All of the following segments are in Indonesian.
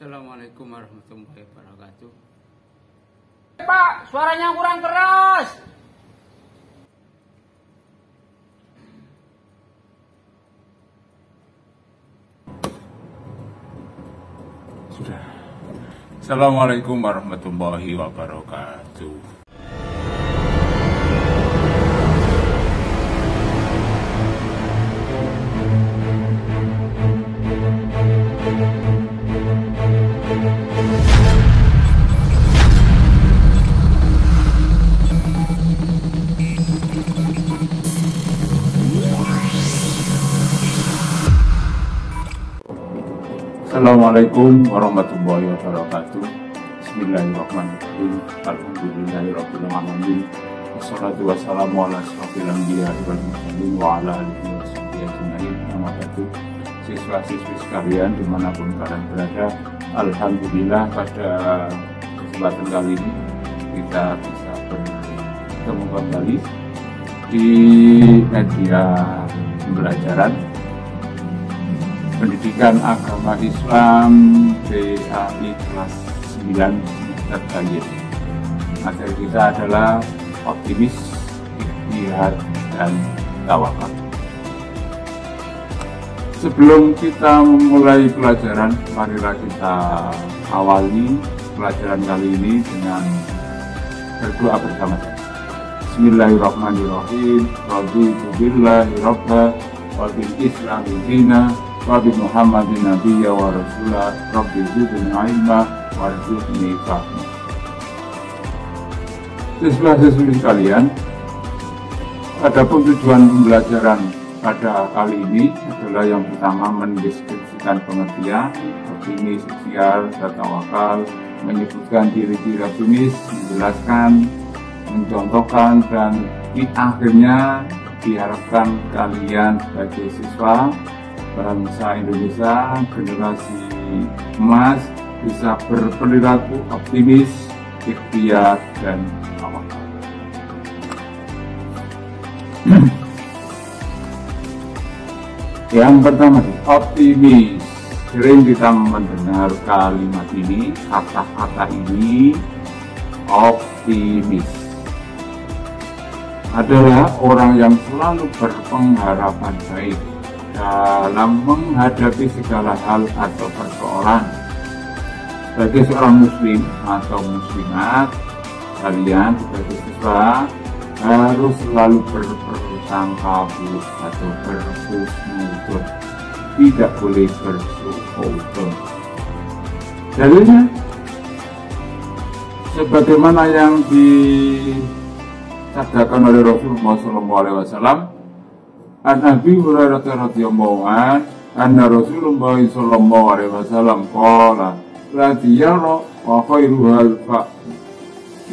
Assalamualaikum warahmatullahi wabarakatuh. Pak, suaranya kurang keras. Sudah. Assalamualaikum warahmatullahi wabarakatuh. Assalamualaikum warahmatullahi wabarakatuh. Bismillahirrahmanirrahim. Alhamdulillahirabbil alamin. Wassalatu wassalamu ala asyrofil anbiya'i wal mursalin wa ala alihi washabihi ajmain. Amma ba'du. Siswa-siswi sekalian dimanapun kalian berada, alhamdulillah pada kesempatan kali ini kita bisa bertemu kembali di media pembelajaran Pendidikan Agama Islam PAI kelas 9 semester akhir. Materi kita adalah optimis, ikhtiar, dan tawakal. Sebelum kita memulai pelajaran, marilah kita awali pelajaran kali ini dengan berdoa bersama-sama. Bismillahirrahmanirrahim. Raditu billahi rabba wa bil islami dina wa bi Muhammadin nabiyya wa rasulah. Rabbi zidni ilma warzuqni fahma. Siswa-siswi sekalian, adapun tujuan pembelajaran pada kali ini adalah yang pertama mendeskripsikan pengertian optimis, ikhtiar, dan tawakal, menyebutkan ciri-ciri optimis, menjelaskan, mencontohkan, dan di akhirnya diharapkan kalian sebagai siswa bangsa Indonesia generasi emas bisa berperilaku optimis, ikhtiar, dan tawakal. Yang pertama, optimis. Sering kita mendengar kalimat ini, kata-kata ini, optimis adalah orang yang selalu berpengharapan baik dalam menghadapi segala hal atau persoalan. Sebagai seorang muslim atau muslimat, kalian sebagai siswa harus selalu berprasangka buruk atau berhusnudzon, tidak boleh bersuudzon. Dalilnya sebagaimana yang disabdakan oleh Rasulullah SAW, An-Nabi Hurairah radhiyallahu anhu, anna Rasulullah sallallahu alaihi wasallam qala la tiyara wa khairuhal fa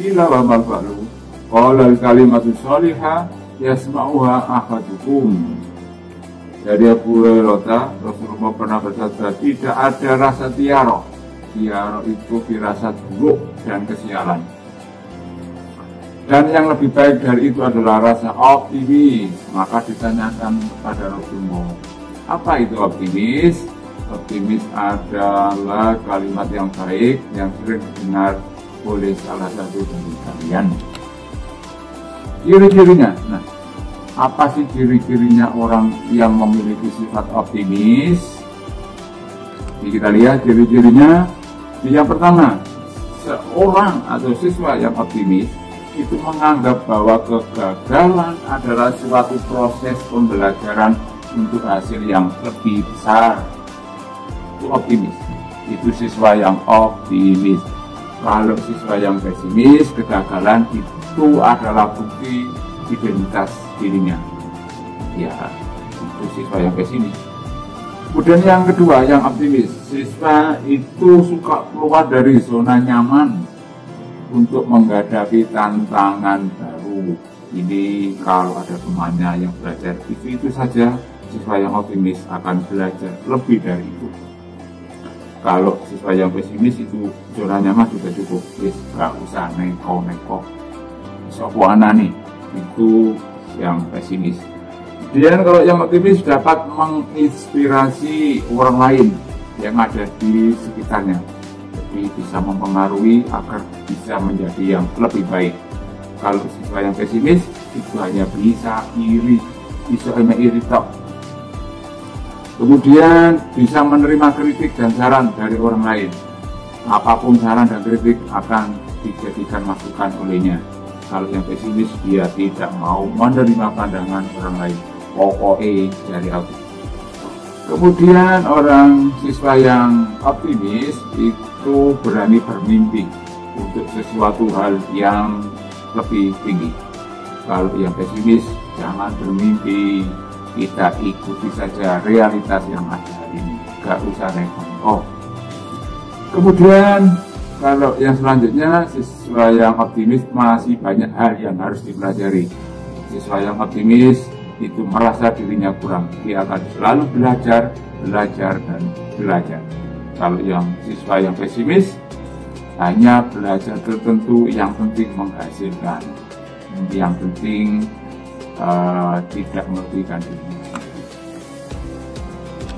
ila wa mal fa'lu qala al-kalimatu shalihah yasma'uha ahadukum. Dari Abu Hurairah, Rasulullah pernah bersabda, tidak ada rasa tiara. Tiara itu firasat buruk dan kesialan. Dan yang lebih baik dari itu adalah rasa optimis. Maka ditanyakan kepada Rasulullah, apa itu optimis? Optimis adalah kalimat yang baik yang sering didengar oleh salah satu dari kalian. Ciri-cirinya, nah, apa sih ciri-cirinya orang yang memiliki sifat optimis? Jadi kita lihat ciri-cirinya. Yang pertama, seorang atau siswa yang optimis itu menganggap bahwa kegagalan adalah suatu proses pembelajaran untuk hasil yang lebih besar. Itu optimis, itu siswa yang optimis. Kalau siswa yang pesimis, kegagalan itu adalah bukti identitas dirinya. Ya, itu siswa yang pesimis. Kemudian yang kedua, yang optimis, siswa itu suka keluar dari zona nyaman untuk menghadapi tantangan baru. Ini kalau ada temannya yang belajar itu saja, siswa yang optimis akan belajar lebih dari itu. Kalau siswa yang pesimis itu zona nyaman sudah cukup, gak usah neko-neko. Sopuana nih, itu yang pesimis. Dan kalau yang optimis dapat menginspirasi orang lain yang ada di sekitarnya. pasti bisa mempengaruhi agar bisa menjadi yang lebih baik. Kalau siswa yang pesimis itu hanya bisa iri, hanya iri tok. Kemudian bisa menerima kritik dan saran dari orang lain. Apapun saran dan kritik akan dijadikan masukan olehnya. Kalau yang pesimis dia tidak mau menerima pandangan orang lain. Pokoknya dari aku. Kemudian orang siswa yang optimis itu berani bermimpi untuk sesuatu hal yang lebih tinggi. Kalau yang pesimis jangan bermimpi, kita ikuti saja realitas yang ada hari ini, gak usah repot. Kemudian kalau yang selanjutnya, siswa yang optimis masih banyak hal yang harus dipelajari. Siswa yang optimis itu merasa dirinya kurang, dia akan selalu belajar, dan belajar. Kalau yang siswa yang pesimis hanya belajar tertentu, yang penting menghasilkan, yang penting tidak merugikan diri.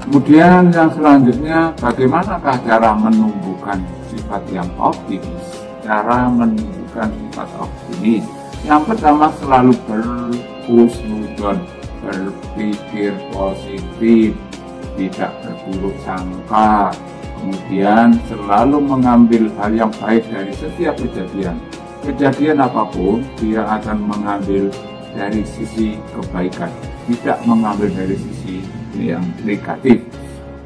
Kemudian yang selanjutnya, bagaimanakah cara menumbuhkan sifat yang optimis? Cara menumbuhkan sifat optimis, yang pertama selalu berhusnuzon, berpikir positif, tidak berburuk sangka. Kemudian selalu mengambil hal yang baik dari setiap kejadian apapun, dia akan mengambil dari sisi kebaikan, tidak mengambil dari sisi yang negatif.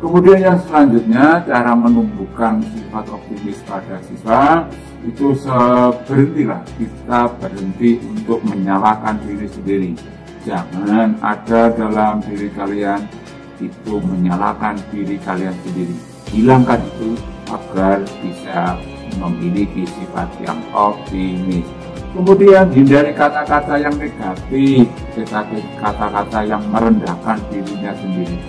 Kemudian yang selanjutnya, cara menumbuhkan sifat optimis pada siswa itu berhentilah, kita berhenti untuk menyalahkan diri sendiri. Jangan ada dalam diri kalian itu menyalahkan diri kalian sendiri. Hilangkan itu agar bisa memiliki sifat yang optimis. Kemudian hindari kata-kata yang negatif, tetapi kata-kata yang merendahkan dirinya sendiri.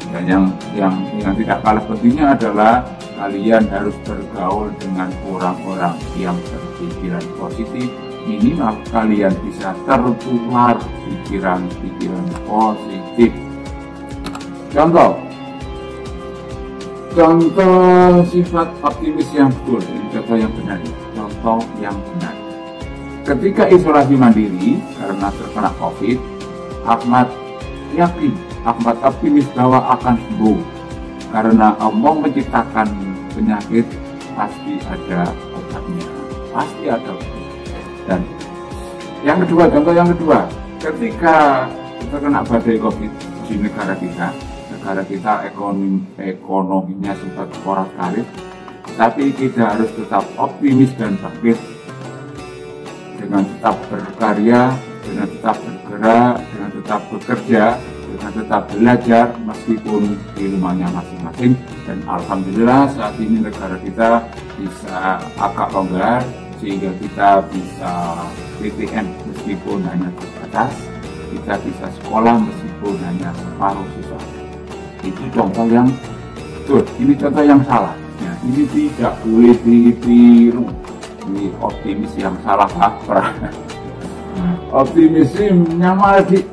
Dan yang tidak kalah pentingnya adalah kalian harus bergaul dengan orang-orang yang berpikiran positif. Minimal kalian bisa tertular pikiran-pikiran positif. Contoh sifat optimis yang betul, contoh yang benar. Contoh yang benar. Ketika isolasi mandiri karena terkena COVID, Ahmad optimis bahwa akan sembuh. Karena Allah menciptakan penyakit, pasti ada obatnya, pasti ada obat. Dan yang kedua, contoh yang kedua, ketika terkena badai COVID di negara kita ekonominya sempat porak-korik, tapi kita harus tetap optimis dan bangkit dengan tetap berkarya, dengan tetap bergerak, dengan tetap bekerja, dengan tetap belajar meskipun di rumahnya masing-masing. Dan alhamdulillah saat ini negara kita bisa agak longgar sehingga kita bisa PTM meskipun hanya terbatas, kita bisa sekolah meskipun hanya separuh siswa. Itu contoh yang betul, ini contoh yang salah. Ya, ini tidak boleh ditiru. Ini optimis yang salah kaprah. Optimisnya mati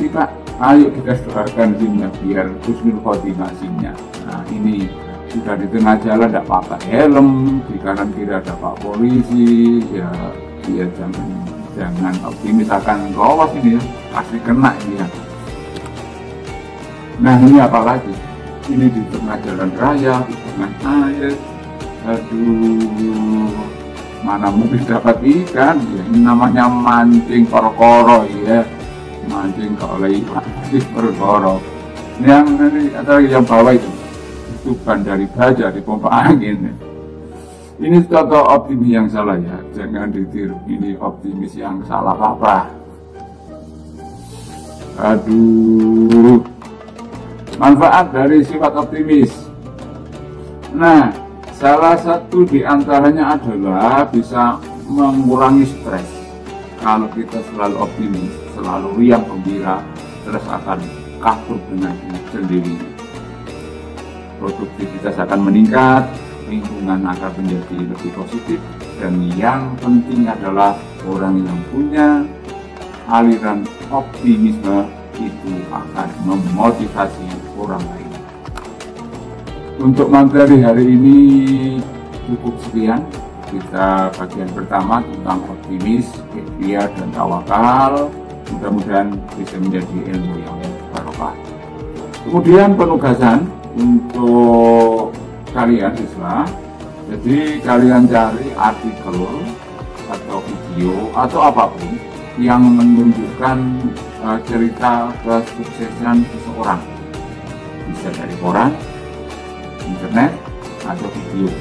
Pak. Ayo kita doakan simnya biar husnul khotimah simnya. Nah ini sudah di tengah jalan tidak pakai helm, di kanan kiri ada Pak Polisi, ya jangan optimis akan lolos ini ya, pasti kena ini ya. Nah ini apalagi, ini di tengah jalan raya, di tengah air, aduh, mana mungkin dapat ikan, ya, ini namanya mancing koro-koro ya, mancing oleh mancing koro-koro. Yang ini atau yang bawah itu ban dari baja di pompa angin. Ini contoh optimis yang salah ya, jangan ditiru. Ini optimis yang salah apa? Aduh. Manfaat dari sifat optimis. Nah, salah satu di antaranya adalah bisa mengurangi stres. Kalau kita selalu optimis, selalu riang gembira, stres akan kabur dengan sendirinya. Produktivitas akan meningkat, lingkungan akan menjadi lebih positif, dan yang penting adalah orang yang punya aliran optimisme itu akan memotivasi orang lain. Untuk materi hari ini cukup sekian. Kita bagian pertama tentang optimis, ikhtiar dan tawakal. Mudah-mudahan bisa menjadi ilmu yang barokah. Kemudian penugasan untuk kalian siswa. Jadi kalian cari artikel atau video atau apapun yang menunjukkan cerita kesuksesan seseorang. Bisa dari koran, internet, atau video.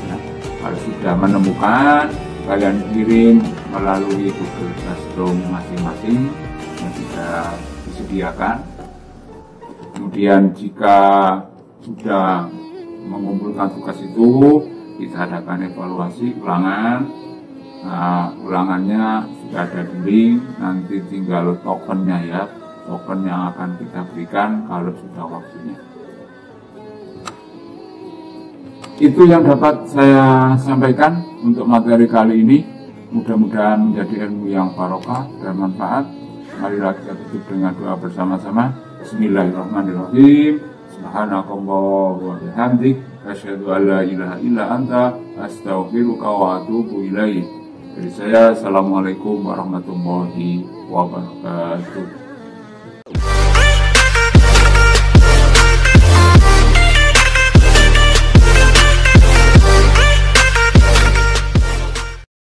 Ya. Kalau sudah menemukan, kalian kirim melalui Google Classroom masing-masing yang sudah disediakan. Kemudian jika sudah mengumpulkan tugas itu, kita adakan evaluasi ulangan. Nah, ulangannya sudah ada di link, nanti tinggal tokennya ya, token yang akan kita berikan kalau sudah waktunya. Itu yang dapat saya sampaikan untuk materi kali ini. Mudah-mudahan menjadi ilmu yang barokah dan manfaat. Marilah kita tutup dengan doa bersama-sama. Bismillahirrahmanirrahim. Subhanakallahumma wa bihamdik, asyhadu an la ilaha illa anta, astaghfiruka wa atubu ilaik. Dari saya, assalamualaikum warahmatullahi wabarakatuh.